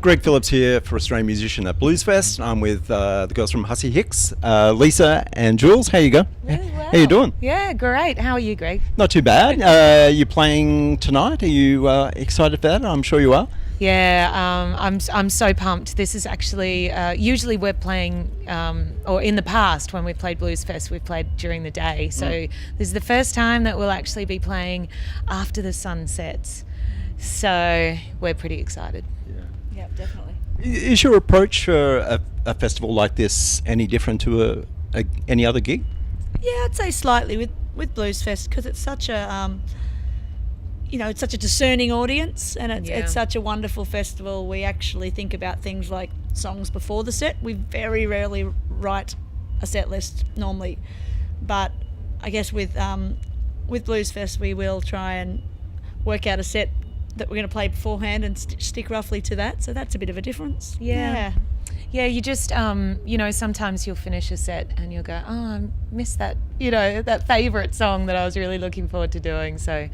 Greg Phillips here for Australian Musician at Bluesfest. I'm with the girls from Hussy Hicks, Leesa and Julz. How you go? Really well. How you doing? Yeah, great. How are you, Greg? Not too bad. You playing tonight? Are you excited for that? I'm sure you are. Yeah, I'm so pumped. This is actually usually we're playing, or in the past when we played Bluesfest, we've played during the day. So this is the first time that we'll actually be playing after the sun sets. So we're pretty excited. Yeah, definitely. Is your approach for a festival like this any different to any other gig? Yeah, I'd say slightly with Bluesfest, because it's such a it's such a discerning audience, and it's such a wonderful festival. We actually think about things like songs before the set. We very rarely write a set list normally, but I guess with Bluesfest we will try and work out a set that we're going to play beforehand and stick roughly to that. So that's a bit of a difference. Yeah, you just, sometimes you'll finish a set and you'll go, oh, I missed that, that favourite song that I was really looking forward to doing. So,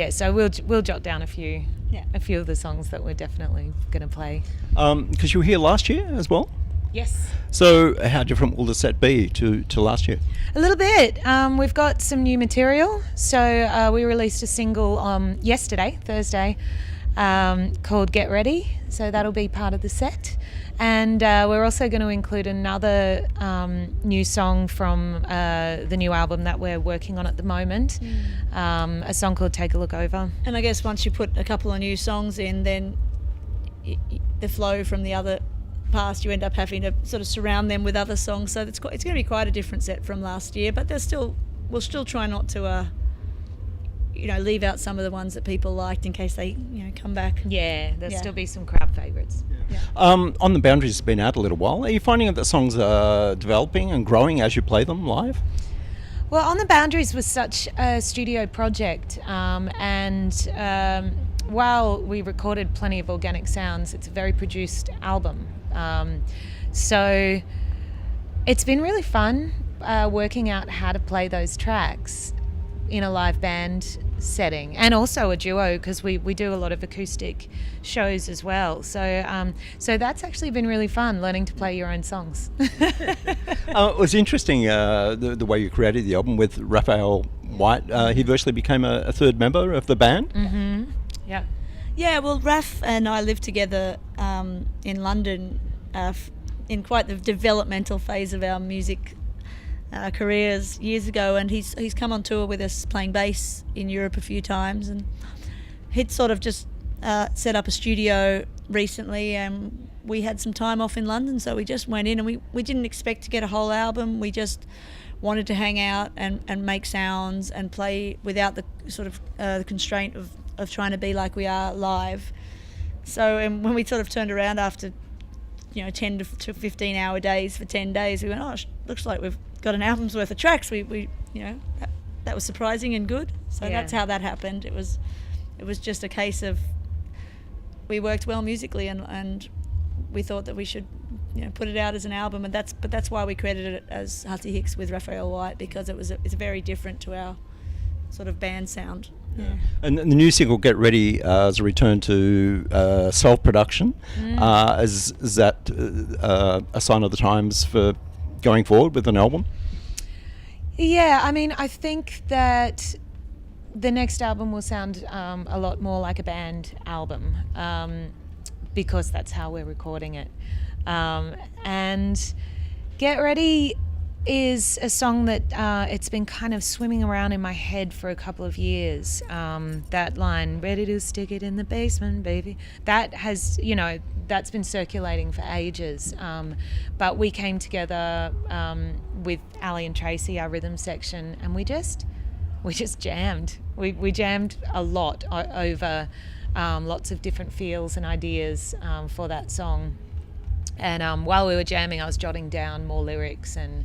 so we'll jot down a few of the songs that we're definitely going to play. Because you were here last year as well? Yes. So how different will the set be to last year? A little bit. We've got some new material. So we released a single yesterday, Thursday, called Get Ready. So that'll be part of the set. And we're also going to include another new song from the new album that we're working on at the moment, a song called Take a Look Over. And I guess once you put a couple of new songs in, then the flow from the other past, you end up having to sort of surround them with other songs. So it's going to be quite a different set from last year, but we'll still try not to leave out some of the ones that people liked in case they come back. There'll still be some crowd favourites. On the Boundaries has been out a little while. Are you finding that songs are developing and growing as you play them live? Well, On the Boundaries was such a studio project, and while we recorded plenty of organic sounds, it's a very produced album. So it's been really fun working out how to play those tracks in a live band setting, and also a duo, because we do a lot of acoustic shows as well. So so that's actually been really fun, learning to play your own songs. It was interesting the way you created the album with Raphael White. He virtually became a third member of the band. Mm-hmm. Yeah. Yeah, well, Raph and I lived together in London in quite the developmental phase of our music careers years ago, and he's come on tour with us playing bass in Europe a few times, and he'd sort of just set up a studio recently, and we had some time off in London, so we just went in, and we didn't expect to get a whole album. We just wanted to hang out and make sounds and play without the sort of the constraint of trying to be like we are live. So when we sort of turned around after 10 to 15 hour days for 10 days, we went, oh, looks like we've got an album's worth of tracks. We that was surprising and good. So that's how that happened. It was just a case of we worked well musically, and we thought that we should put it out as an album, and that's why we credited it as Hussy Hicks with Raphael White, because it's very different to our sort of band sound. Yeah. And the new single Get Ready is a return to self-production. Is that a sign of the times for going forward with an album? Yeah, I mean, I think that the next album will sound a lot more like a band album, because that's how we're recording it. And Get Ready is a song that it's been kind of swimming around in my head for a couple of years. That line, ready to stick it in the basement, baby, that has, that's been circulating for ages. But we came together with Ali and Tracy, our rhythm section, and we just jammed. We jammed a lot over lots of different feels and ideas for that song. And while we were jamming, I was jotting down more lyrics, and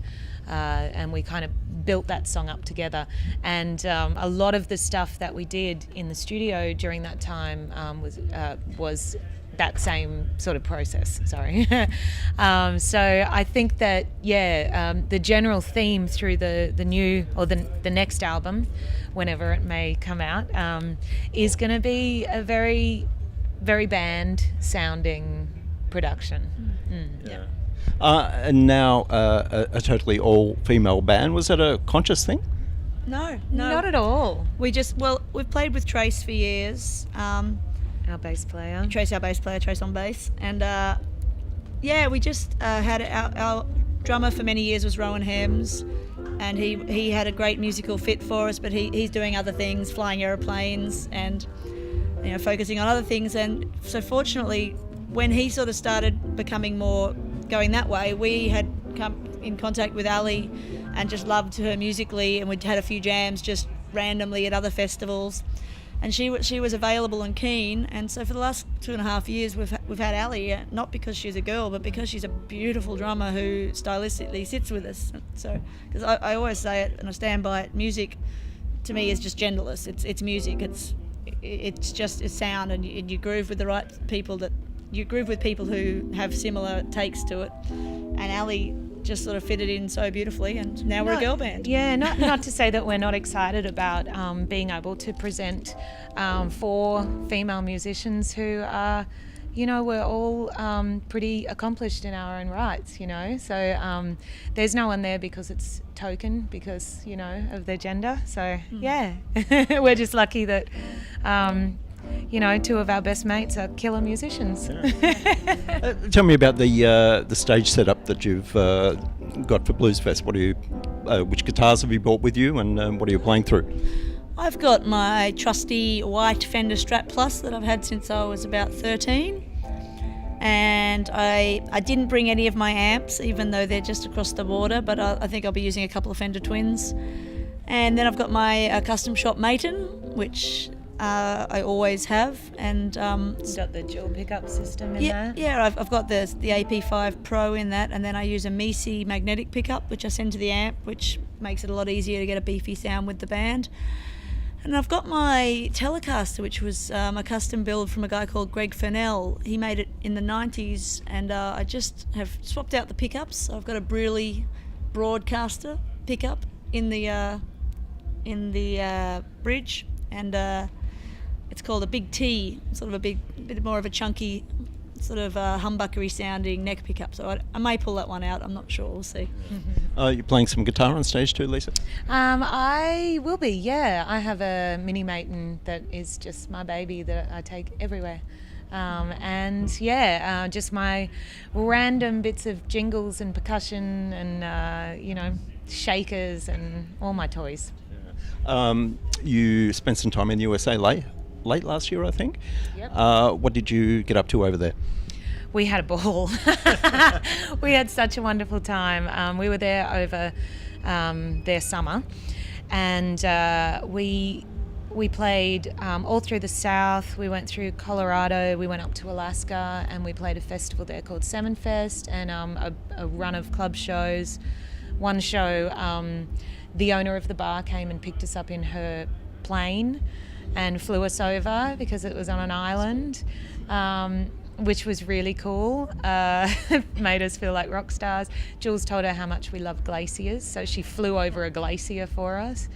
we kind of built that song up together. And a lot of the stuff that we did in the studio during that time was that same sort of process. Sorry. So I think that the general theme through the new or the next album, whenever it may come out, is going to be a very very band sounding production. Yeah. And now a totally all-female band. Was that a conscious thing? No, Not at all. we've played with Trace for years. Our bass player. Trace, our bass player, Trace on bass. And we just had our drummer for many years was Rowan Hems, and he had a great musical fit for us, but he's doing other things, flying aeroplanes and focusing on other things. And so fortunately, when he sort of started becoming more going that way, we had come in contact with Ali and just loved her musically, and we'd had a few jams just randomly at other festivals. And she was available and keen, and so for the last 2.5 years we've had Ali, not because she's a girl, but because she's a beautiful drummer who stylistically sits with us. So, because I always say it and I stand by it, music to me is just genderless. It's music. It's just a sound, and you groove with the right people. You groove with people who have similar takes to it, and Ali just sort of fitted in so beautifully, and now we're a girl band. Yeah, not to say that we're not excited about being able to present 4 female musicians who are, we're all pretty accomplished in our own rights, So there's no one there because it's token, because, of their gender. So, yeah, we're just lucky that... 2 of our best mates are killer musicians. Tell me about the stage setup that you've got for Bluesfest. Which guitars have you brought with you, and what are you playing through? I've got my trusty white Fender Strat Plus that I've had since I was about 13. And I didn't bring any of my amps, even though they're just across the border, but I think I'll be using a couple of Fender Twins. And then I've got my custom shop Maton, which... I always have, and You've got the dual pickup system in there. Yeah, I've got the AP5 Pro in that, and then I use a Misi magnetic pickup, which I send to the amp, which makes it a lot easier to get a beefy sound with the band. And I've got my Telecaster, which was a custom build from a guy called Greg Phillips. He made it in the 90s, and I just have swapped out the pickups. I've got a Brearley Broadcaster pickup in the bridge, and it's called a Big T, sort of a bit more of a chunky, sort of humbuckery sounding neck pickup. So I may pull that one out. I'm not sure. We'll see. You're playing some guitar on stage too, Leesa? I will be. Yeah, I have a mini Maton that is just my baby that I take everywhere. Just my random bits of jingles and percussion and shakers and all my toys. You spent some time in the USA late last year, I think. Yep. What did you get up to over there? We had a ball. We had such a wonderful time. We were there over their summer, and we played all through the South. We went through Colorado, we went up to Alaska, and we played a festival there called Salmon Fest, and a run of club shows. One show, the owner of the bar came and picked us up in her plane and flew us over because it was on an island, which was really cool. Made us feel like rock stars. Julz told her how much we love glaciers, so she flew over a glacier for us.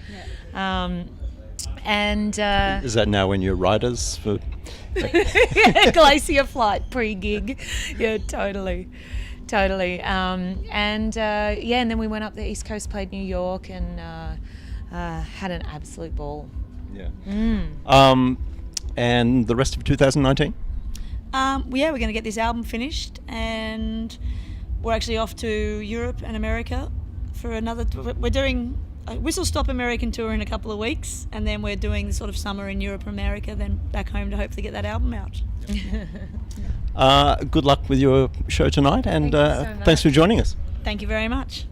Yeah. Is that now in your riders for glacier flight pre-gig? Yeah, totally. And then we went up the East Coast, played New York, and had an absolute ball. Yeah. And the rest of 2019? We're going to get this album finished, and we're actually off to Europe and America for another. We're doing a Whistle Stop American tour in a couple of weeks, and then we're doing the sort of summer in Europe and America, then back home to hopefully get that album out. Good luck with your show tonight, and Thank you so much. thanks for joining us. Thank you very much.